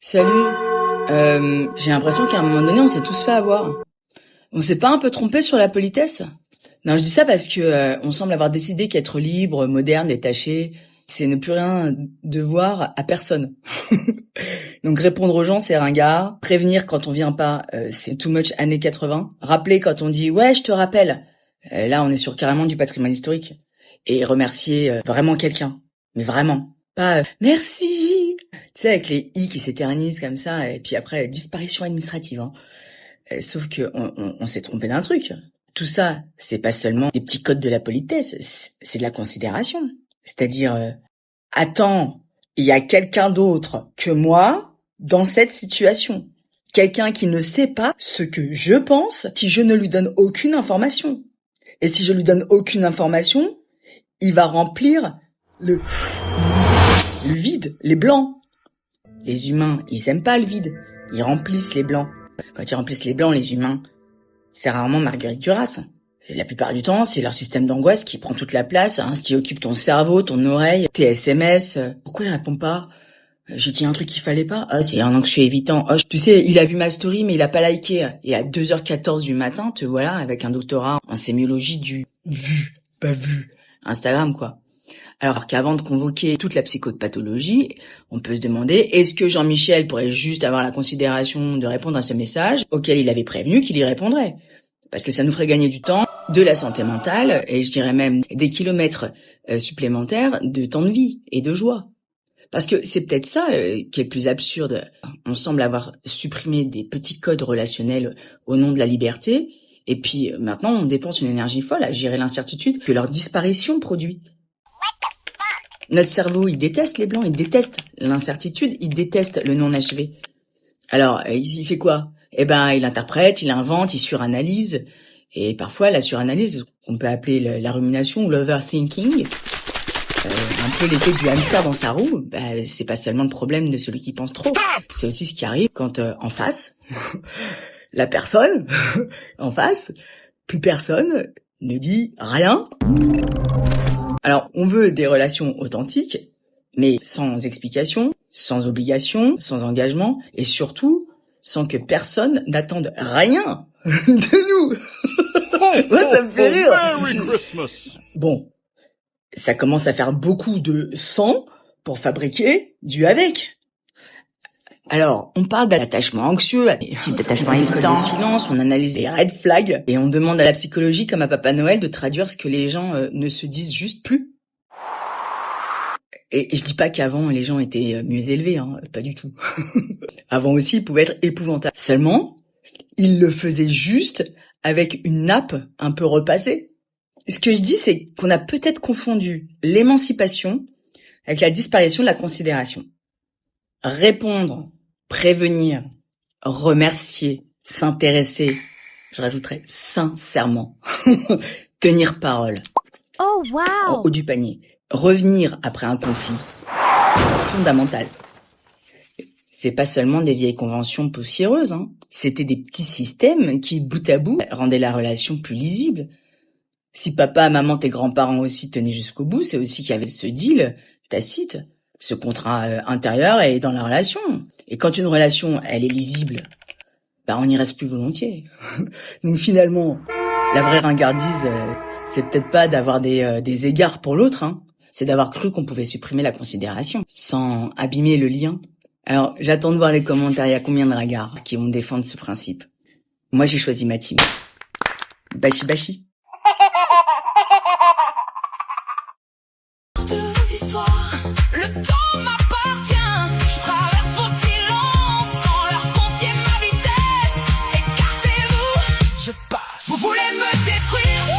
Salut. J'ai l'impression qu'à un moment donné, on s'est tous fait avoir. On s'est pas un peu trompé sur la politesse? Non, je dis ça parce que on semble avoir décidé qu'être libre, moderne, détaché, c'est ne plus rien devoir à personne. Donc répondre aux gens, c'est ringard. Prévenir quand on vient pas, c'est too much années 80. Rappeler quand on dit ouais, je te rappelle. Là, on est sur carrément du patrimoine historique. Et remercier vraiment quelqu'un, mais vraiment, pas merci. Tu sais, avec les i qui s'éternisent comme ça, et puis après disparition administrative. Hein. Sauf que on s'est trompé d'un truc. Tout ça, c'est pas seulement des petits codes de la politesse, c'est de la considération. C'est-à-dire, attends, il y a quelqu'un d'autre que moi dans cette situation. Quelqu'un qui ne sait pas ce que je pense si je ne lui donne aucune information. Et si je lui donne aucune information, il va remplir le vide, les blancs. Les humains, ils aiment pas le vide. Ils remplissent les blancs. Quand ils remplissent les blancs, les humains, c'est rarement Marguerite Duras. Et la plupart du temps, c'est leur système d'angoisse qui prend toute la place, hein, ce qui occupe ton cerveau, ton oreille, tes SMS. Pourquoi il répond pas? J'ai dit un truc qu'il fallait pas. Ah, c'est un anxieux évitant. Oh, tu sais, il a vu ma story, mais il a pas liké. Et à 2h14 du matin, te voilà avec un doctorat en sémiologie du vu, pas vu. Instagram, quoi. Alors qu'avant de convoquer toute la psychopathologie, on peut se demander, est-ce que Jean-Michel pourrait juste avoir la considération de répondre à ce message auquel il avait prévenu qu'il y répondrait? Parce que ça nous ferait gagner du temps, de la santé mentale, et je dirais même des kilomètres supplémentaires de temps de vie et de joie. Parce que c'est peut-être ça qui est le plus absurde. On semble avoir supprimé des petits codes relationnels au nom de la liberté, et puis maintenant on dépense une énergie folle à gérer l'incertitude que leur disparition produit. Notre cerveau, il déteste les blancs, il déteste l'incertitude, il déteste le non-achevé. Alors, il fait quoi? Eh ben, il interprète, il invente, il suranalyse. Et parfois, la suranalyse, qu'on peut appeler la rumination ou l'overthinking, un peu l'effet du hamster dans sa roue, c'est pas seulement le problème de celui qui pense trop. C'est aussi ce qui arrive quand en face, la personne, en face, plus personne ne dit rien. Alors, on veut des relations authentiques, mais sans explication, sans obligation, sans engagement, et surtout, sans que personne n'attende rien de nous. Moi, ça me fait rire. Merry Christmas. Bon, ça commence à faire beaucoup de sans pour fabriquer du avec. Alors, on parle d'attachement anxieux, des types d'attachement évitant, des silences, on analyse les red flags, et on demande à la psychologie, comme à Papa Noël, de traduire ce que les gens ne se disent juste plus. Et je dis pas qu'avant, les gens étaient mieux élevés, hein, pas du tout. Avant aussi, ils pouvaient être épouvantables. Seulement, ils le faisaient juste avec une nappe un peu repassée. Ce que je dis, c'est qu'on a peut-être confondu l'émancipation avec la disparition de la considération. Répondre, prévenir, remercier, s'intéresser, je rajouterais sincèrement, tenir parole. Oh, wow! En haut du panier. Revenir après un conflit. Fondamental. C'est pas seulement des vieilles conventions poussiéreuses, hein. C'était des petits systèmes qui, bout à bout, rendaient la relation plus lisible. Si papa, maman, tes grands-parents aussi tenaient jusqu'au bout, c'est aussi qu'il y avait ce deal tacite, ce contrat intérieur et dans la relation. Et quand une relation, elle est lisible, on y reste plus volontiers. Donc finalement, la vraie ringardise, c'est peut-être pas d'avoir des égards pour l'autre, hein. C'est d'avoir cru qu'on pouvait supprimer la considération, sans abîmer le lien. Alors, j'attends de voir les commentaires, il y a combien de ragards qui vont défendre ce principe. Moi, j'ai choisi ma team. Bashi bashi. Le temps m'appartient. Je traverse vos silences sans leur confier ma vitesse. Écartez-vous, je passe. Vous voulez me détruire?